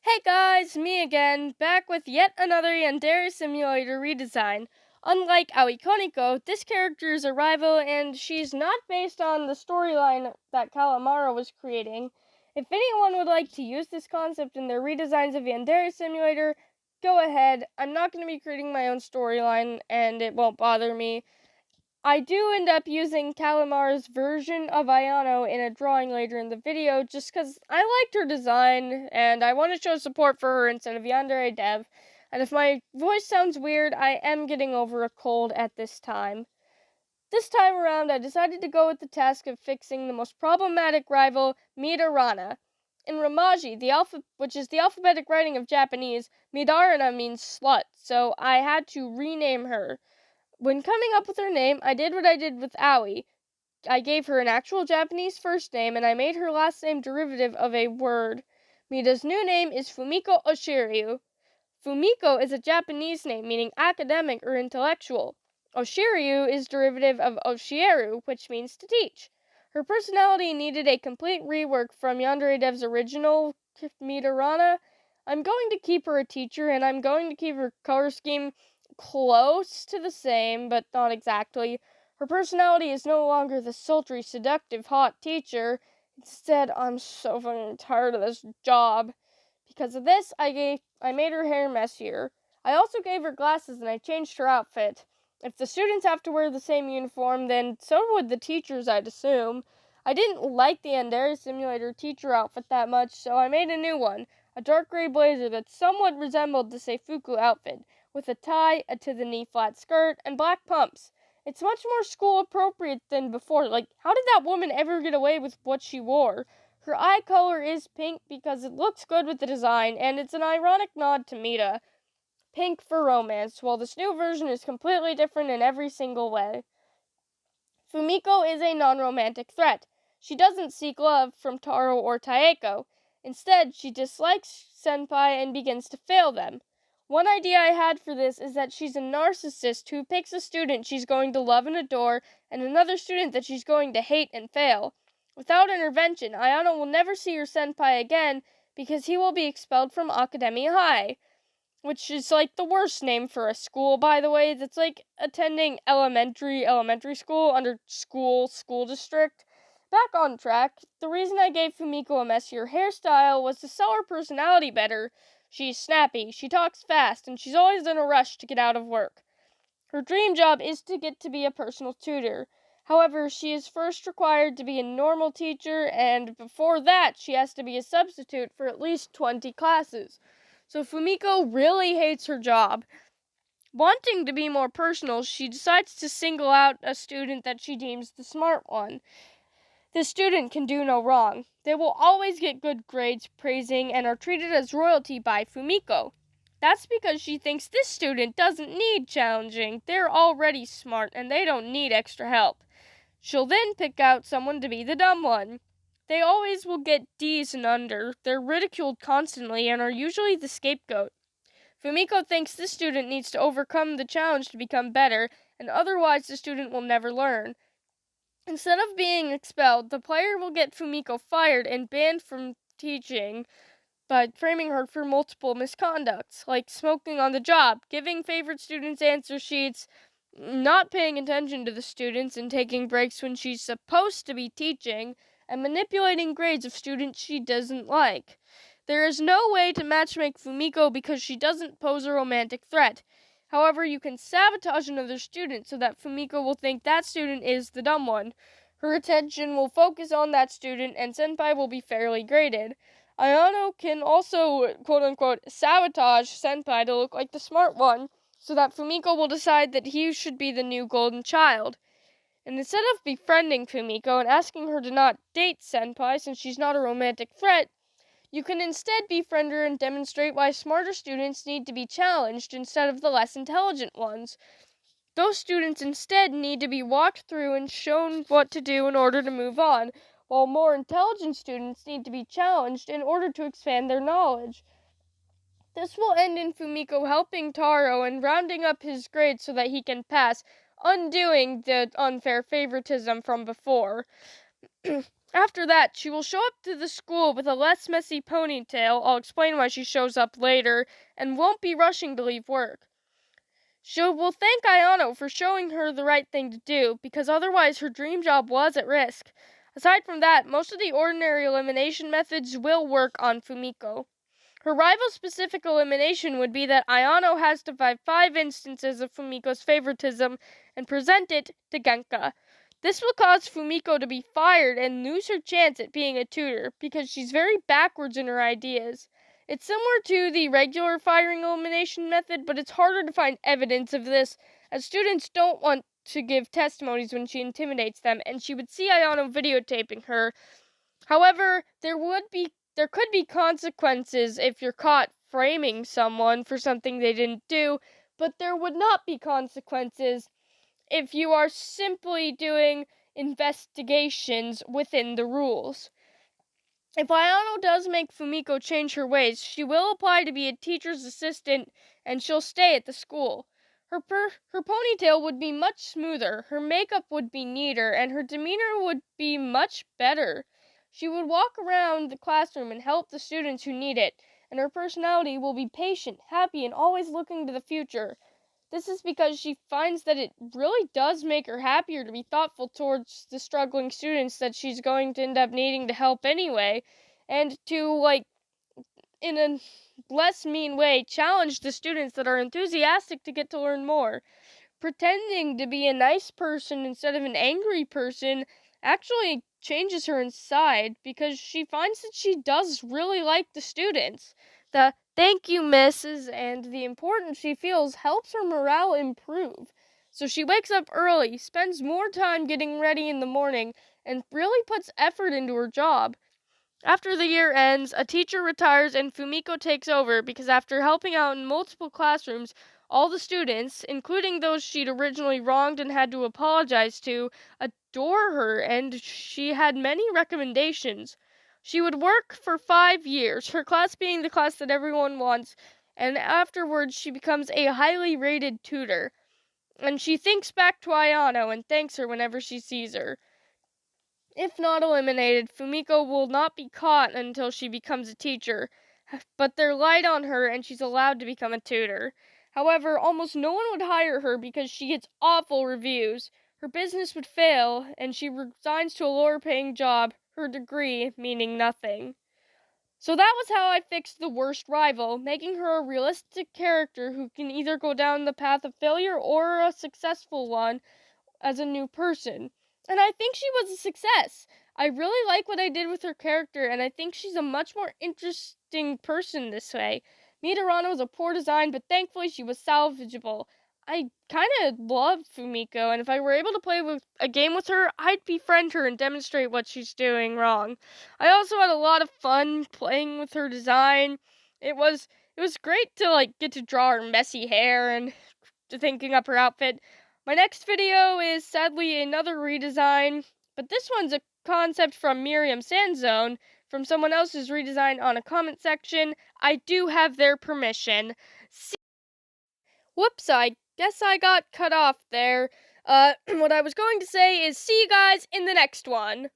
Hey guys, me again, back with yet another Yandere Simulator redesign. Unlike Aoi Koniko, this character is a rival and she's not based on the storyline that Callimara was creating. If anyone would like to use this concept in their redesigns of Yandere Simulator, go ahead. I'm not going to be creating my own storyline and it won't bother me. I do end up using Callimara's version of Ayano in a drawing later in the video just because I liked her design and I want to show support for her instead of YandereDev. And if my voice sounds weird, I am getting over a cold at this time. This time around, I decided to go with the task of fixing the most problematic rival, Mida Rana. In Romaji, which is the alphabetic writing of Japanese, Mida Rana means slut, so I had to rename her. When coming up with her name, I did what I did with Aoi. I gave her an actual Japanese first name, and I made her last name derivative of a word. Mida's new name is Fumiko Oshiryu. Fumiko is a Japanese name meaning academic or intellectual. Oshiryu is derivative of Oshieru, which means to teach. Her personality needed a complete rework from YandereDev's original Mida Rana. I'm going to keep her a teacher, and I'm going to keep her color scheme close to the same, but not exactly. Her personality is no longer the sultry, seductive, hot teacher. Instead, I'm so fucking tired of this job. Because of this, I made her hair messier. I also gave her glasses and I changed her outfit. If the students have to wear the same uniform, then so would the teachers, I'd assume. I didn't like the Yandere Simulator teacher outfit that much, so I made a new one. A dark gray blazer that somewhat resembled the Seifuku outfit, with a tie, a to-the-knee flat skirt, and black pumps. It's much more school-appropriate than before. How did that woman ever get away with what she wore? Her eye color is pink because it looks good with the design, and it's an ironic nod to Mida. Pink for romance, while this new version is completely different in every single way. Fumiko is a non-romantic threat. She doesn't seek love from Taro or Taeko. Instead, she dislikes senpai and begins to fail them. One idea I had for this is that she's a narcissist who picks a student she's going to love and adore and another student that she's going to hate and fail. Without intervention, Ayano will never see her senpai again because he will be expelled from Academia High, which is like the worst name for a school, by the way. That's like attending elementary school under school district. Back on track, the reason I gave Fumiko a messier hairstyle was to sell her personality better. She's snappy, she talks fast, and she's always in a rush to get out of work. Her dream job is to get to be a personal tutor. However, she is first required to be a normal teacher, and before that, she has to be a substitute for at least 20 classes. So Fumiko really hates her job. Wanting to be more personal, she decides to single out a student that she deems the smart one. This student can do no wrong. They will always get good grades, praising, and are treated as royalty by Fumiko. That's because she thinks this student doesn't need challenging. They're already smart, and they don't need extra help. She'll then pick out someone to be the dumb one. They always will get D's and under. They're ridiculed constantly and are usually the scapegoat. Fumiko thinks this student needs to overcome the challenge to become better, and otherwise the student will never learn. Instead of being expelled, the player will get Fumiko fired and banned from teaching by framing her for multiple misconducts, like smoking on the job, giving favorite students answer sheets, not paying attention to the students and taking breaks when she's supposed to be teaching, and manipulating grades of students she doesn't like. There is no way to matchmake Fumiko because she doesn't pose a romantic threat. However, you can sabotage another student so that Fumiko will think that student is the dumb one. Her attention will focus on that student and senpai will be fairly graded. Ayano can also, quote-unquote, sabotage senpai to look like the smart one, so that Fumiko will decide that he should be the new golden child. And instead of befriending Fumiko and asking her to not date senpai since she's not a romantic threat, you can instead befriend her and demonstrate why smarter students need to be challenged instead of the less intelligent ones. Those students instead need to be walked through and shown what to do in order to move on, while more intelligent students need to be challenged in order to expand their knowledge. This will end in Fumiko helping Taro and rounding up his grades so that he can pass, undoing the unfair favoritism from before. After that, she will show up to the school with a less messy ponytail. I'll explain why she shows up later, and won't be rushing to leave work. She will thank Ayano for showing her the right thing to do, because otherwise her dream job was at risk. Aside from that, most of the ordinary elimination methods will work on Fumiko. Her rival-specific elimination would be that Ayano has to find 5 instances of Fumiko's favoritism and present it to Genka. This will cause Fumiko to be fired and lose her chance at being a tutor, because she's very backwards in her ideas. It's similar to the regular firing elimination method, but it's harder to find evidence of this, as students don't want to give testimonies when she intimidates them, and she would see Ayano videotaping her. However, there could be consequences if you're caught framing someone for something they didn't do, but there would not be consequences if you are simply doing investigations within the rules. If Ayano does make Fumiko change her ways, she will apply to be a teacher's assistant and she'll stay at the school. Her ponytail would be much smoother, her makeup would be neater, and her demeanor would be much better. She would walk around the classroom and help the students who need it, and her personality will be patient, happy, and always looking to the future. This is because she finds that it really does make her happier to be thoughtful towards the struggling students that she's going to end up needing to help anyway, and to, in a less mean way, challenge the students that are enthusiastic to get to learn more. Pretending to be a nice person instead of an angry person actually changes her inside, because she finds that she does really like the students. The "thank you, misses," and the importance she feels helps her morale improve. So she wakes up early, spends more time getting ready in the morning, and really puts effort into her job. After the year ends, a teacher retires and Fumiko takes over, because after helping out in multiple classrooms, all the students, including those she'd originally wronged and had to apologize to, adore her, and she had many recommendations. She would work for 5 years, her class being the class that everyone wants, and afterwards she becomes a highly rated tutor. And she thinks back to Ayano and thanks her whenever she sees her. If not eliminated, Fumiko will not be caught until she becomes a teacher, but they're light on her and she's allowed to become a tutor. However, almost no one would hire her because she gets awful reviews. Her business would fail, and she resigns to a lower paying job, her degree meaning nothing. So that was how I fixed the worst rival, making her a realistic character who can either go down the path of failure or a successful one as a new person. And I think she was a success. I really like what I did with her character, and I think she's a much more interesting person this way. Mida Rana was a poor design, but thankfully she was salvageable. I kind of loved Fumiko, and if I were able to play with a game with her, I'd befriend her and demonstrate what she's doing wrong. I also had a lot of fun playing with her design. It was great to get to draw her messy hair and to thinking up her outfit. My next video is sadly another redesign, but this one's a concept from Miriam Sandzone from someone else's redesign on a comment section. I do have their permission. Whoops, I guess I got cut off there. What I was going to say is see you guys in the next one.